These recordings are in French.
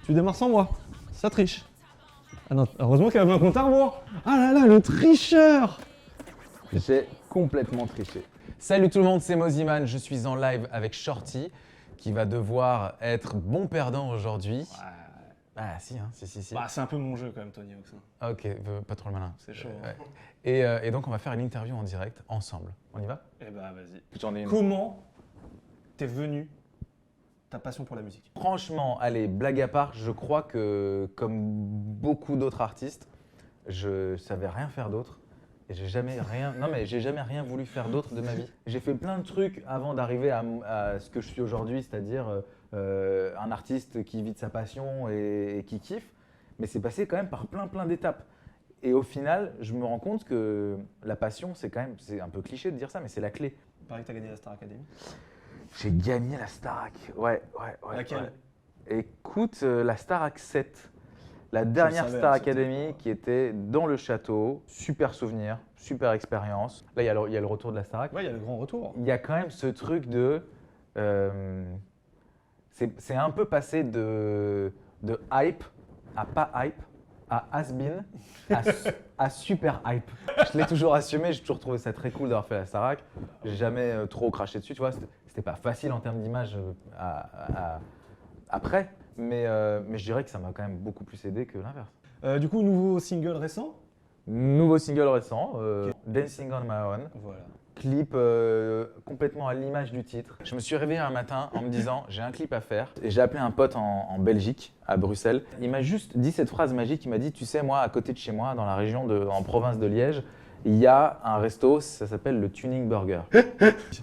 Tu démarres sans moi. Ça triche. Ah non, heureusement qu'elle avait un compte à rebours. Ah là là, le tricheur. J'ai complètement triché. Salut tout le monde, c'est Moziman. Je suis en live avec Shorty qui va devoir être bon perdant aujourd'hui. Ah si, hein, si. Bah, c'est un peu mon jeu quand même, Tony Hawk. Ah, ok, pas trop le malin. C'est chaud. Et donc on va faire une interview en direct ensemble. On y va? Eh bah, vas-y. J'en ai une. Comment t'es venu ta passion pour la musique? Franchement, allez, blague à part, je crois que comme beaucoup d'autres artistes, je savais rien faire d'autre. Et j'ai jamais rien voulu faire d'autre de ma vie. J'ai fait plein de trucs avant d'arriver à ce que je suis aujourd'hui, c'est-à-dire un artiste qui vit de sa passion et qui kiffe. Mais c'est passé quand même par plein d'étapes. Et au final, je me rends compte que la passion, c'est un peu cliché de dire ça, mais c'est la clé. Il paraît que t'as gagné la Star Academy. J'ai gagné la Starac. Ouais. Laquelle? Écoute, la Starac 7. La dernière savais, Star c'était- Academy qui était dans le château. Super souvenir, super expérience. Là, il y a le retour de la Starac. Ouais, il y a le grand retour. Il y a quand même ce truc de… c'est un peu passé de hype à pas hype, à has-been, à super hype. Je l'ai toujours assumé, j'ai toujours trouvé ça très cool d'avoir fait la Starac. J'ai jamais trop craché dessus, tu vois. C'était pas facile en termes d'image après, mais je dirais que ça m'a quand même beaucoup plus aidé que l'inverse. Du coup, nouveau single récent. Nouveau single récent, Dancing on My Own. Voilà. Clip complètement à l'image du titre. Je me suis réveillé un matin en me disant j'ai un clip à faire et j'ai appelé un pote en Belgique, à Bruxelles. Il m'a juste dit cette phrase magique, il m'a dit tu sais moi à côté de chez moi, dans la région en province de Liège, il y a un resto, ça s'appelle le Tuning Burger.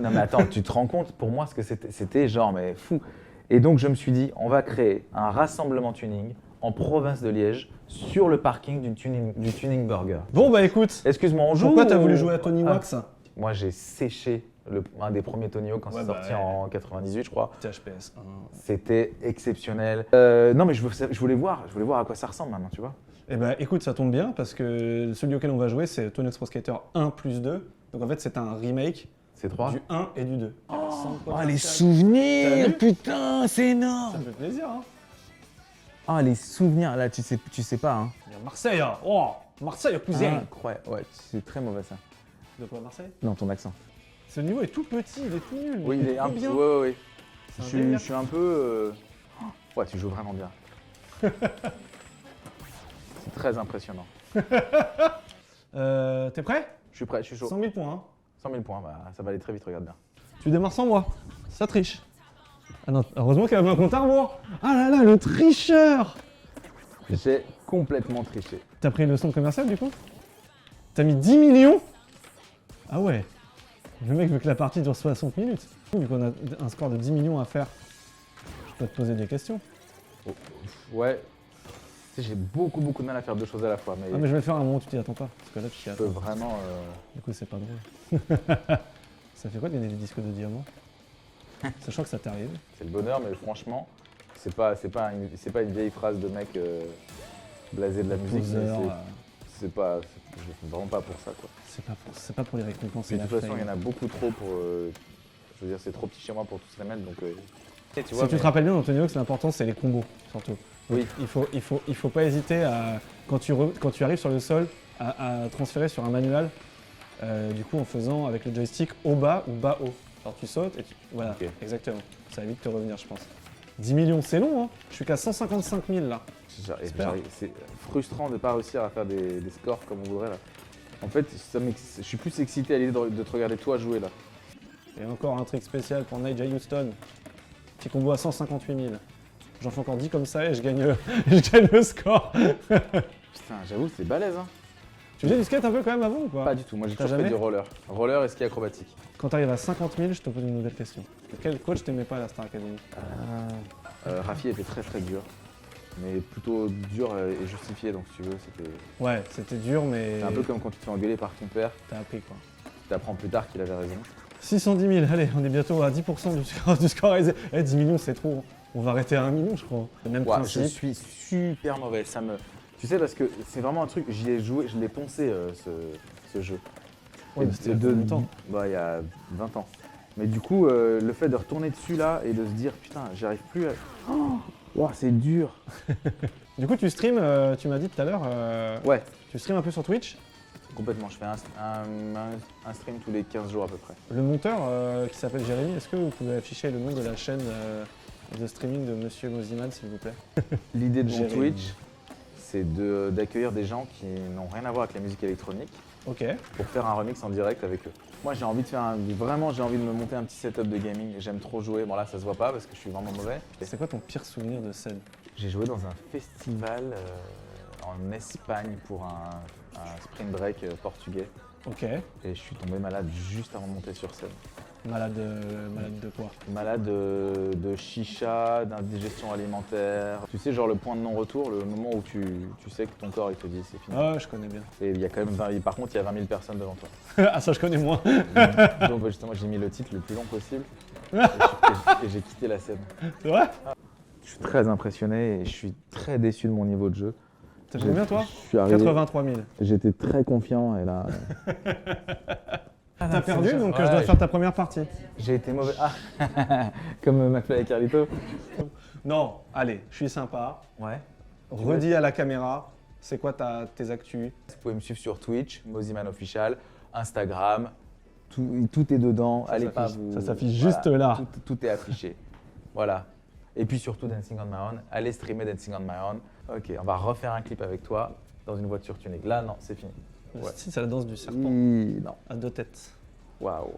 Non mais attends, tu te rends compte pour moi ce que c'était genre mais fou. Et donc je me suis dit on va créer un rassemblement tuning en province de Liège sur le parking du Tuning Burger. Bon, bah écoute. Excuse-moi, on joue Pourquoi t'as ou- voulu jouer à Tony Ah. Wax? Moi, j'ai séché un des premiers Tony Hawk quand Ouais, c'est bah sorti ouais. en 98, je crois. THPS 1. C'était exceptionnel. Non, mais je voulais voir à quoi ça ressemble maintenant, tu vois. Eh ben écoute, ça tombe bien parce que celui auquel on va jouer, c'est Tony Hawk's Pro Skater 1 plus 2. Donc en fait, c'est un remake C'est 3. du 1 et du 2. les T'as souvenirs, vu putain, c'est Ça énorme. me fait plaisir, hein. Ah, les souvenirs, là, tu sais pas, hein. Il y a Marseille, hein. Oh, Marseille, cousin. Incroyable, ouais, c'est très mauvais ça. De quoi, Marseille? Non, ton accent. Ce niveau est tout petit, il est tout nul. Oui, il est un trop peu. bien. Ouais. C'est un Je délire. suis un peu. Ouais, tu joues vraiment bien. C'est très impressionnant. T'es prêt? Je suis prêt, je suis chaud. 100 000 points, hein. 100 000 points, bah, ça va aller très vite, regarde bien. Tu démarres sans moi. Ça triche. Ah non, heureusement qu'elle avait un compte à rebours. Ah là là, le tricheur. J'ai complètement triché. T'as pris le son commercial du coup? T'as mis 10 millions? Ah ouais. Le mec veut que la partie dure 60 minutes. Vu qu'on a un score de 10 millions à faire, je peux te poser des questions. Ouais. Tu sais, j'ai beaucoup de mal à faire deux choses à la fois, mais, Ah mais je vais le faire à un moment où tu t'y attends pas. Parce que là tu t'y je peux attends. vraiment. Du coup c'est pas drôle. Ça fait quoi de gagner des disques de diamant? Sachant que ça t'arrive. C'est le bonheur, mais franchement, c'est pas une vieille phrase de mec blasé de la musique. mais Poseur, c'est pas. Je fais vraiment pas pour ça, quoi. c'est pas pour les récompenses. Mais c'est de toute la façon, il y en fame. a beaucoup trop pour. Je veux dire, c'est trop petit chez moi pour tous les mettre, donc. Tu Si vois, tu mais- te rappelles bien, dans Tony Hawk, l'important c'est les combos, surtout. Oui. Il faut pas hésiter à, quand tu arrives sur le sol, à transférer sur un manual, du coup en faisant avec le joystick haut bas ou bas haut. Alors tu sautes et voilà, Ok. exactement. Ça va vite te revenir, je pense. 10 millions, c'est long, hein. Je suis qu'à 155 000 là. C'est frustrant de ne pas réussir à faire des scores comme on voudrait là. En fait, je suis plus excité à l'idée de te regarder toi jouer là. Et encore un trick spécial pour Nigel Houston. Petit combo à 158 000. J'en fais encore 10 comme ça et je gagne, je gagne le score. Putain, j'avoue, c'est balèze hein. Tu faisais du skate un peu quand même avant ou pas? Pas du tout, moi j'ai T'as toujours fait jamais du roller. Roller et ski acrobatique. Quand tu arrives à 50 000, je te pose une nouvelle question. Quel coach t'aimais pas à la Star Academy? Rafi était très dur, mais plutôt dur et justifié, donc si tu veux, c'était Ouais, c'était dur, mais un peu comme quand tu te fais engueuler par ton père, t'as appris quoi. tu apprends plus tard qu'il avait raison. 610 000, allez, on est bientôt à 10% du score réalisé. 10 millions, c'est trop. On va arrêter à 1 million, je crois. Le même Ouais, je principe. suis super mauvais, Tu sais, parce que c'est vraiment un truc, j'y ai joué, je l'ai poncé ce jeu. Ouais, Et mais c'était il y a combien de temps? Bah, il y a 20 ans. Mais du coup, le fait de retourner dessus là et de se dire putain, j'arrive plus à. Oh Wow, c'est dur. Du coup, tu stream, tu m'as dit tout à l'heure, Ouais, tu stream un peu sur Twitch. complètement. Je fais un stream tous les 15 jours à peu près. Le monteur qui s'appelle Jérémy, est-ce que vous pouvez afficher le nom de la chaîne de streaming de Monsieur Moziman, s'il vous plaît? L'idée de mon Jérémy. Twitch, c'est d'accueillir des gens qui n'ont rien à voir avec la musique électronique Ok. pour faire un remix en direct avec eux. Moi, j'ai envie de faire vraiment, j'ai envie de me monter un petit setup de gaming. J'aime trop jouer. Bon, là, ça se voit pas parce que je suis vraiment mauvais. C'est quoi ton pire souvenir de scène? J'ai joué dans un festival en Espagne pour un spring break portugais Ok. et je suis tombé malade juste avant de monter sur scène. Malade de quoi? Malade de chicha, d'indigestion alimentaire. Tu sais, genre le point de non-retour, le moment où tu sais que ton corps il te dit c'est fini. Ah, je connais bien. Et il y a quand même par contre, il y a 20 000 personnes devant toi. Ah, ça, je connais moins. Donc justement, j'ai mis le titre le plus long possible et j'ai quitté la scène. C'est vrai? Je suis très impressionné et je suis très déçu de mon niveau de jeu. T'as joué combien, toi? Je suis arrivé, 83 000. j'étais très confiant et là... T'as perdu, donc Ouais, je dois faire ta première partie. J'ai été mauvais. Ah, comme McFly et Carlito. Non, allez, je suis sympa. Ouais. Redis à la caméra, c'est quoi tes actus? Vous pouvez me suivre sur Twitch, Moziman Official, Instagram, tout est dedans. Allez pas vous. Ça s'affiche juste là. Tout est affiché. Voilà. Et puis surtout Dancing on My Own. Allez streamer Dancing on My Own. Ok, on va refaire un clip avec toi dans une voiture tunée. Là, non, c'est fini. Le style, c'est la danse du serpent Non. à deux têtes. Waouh.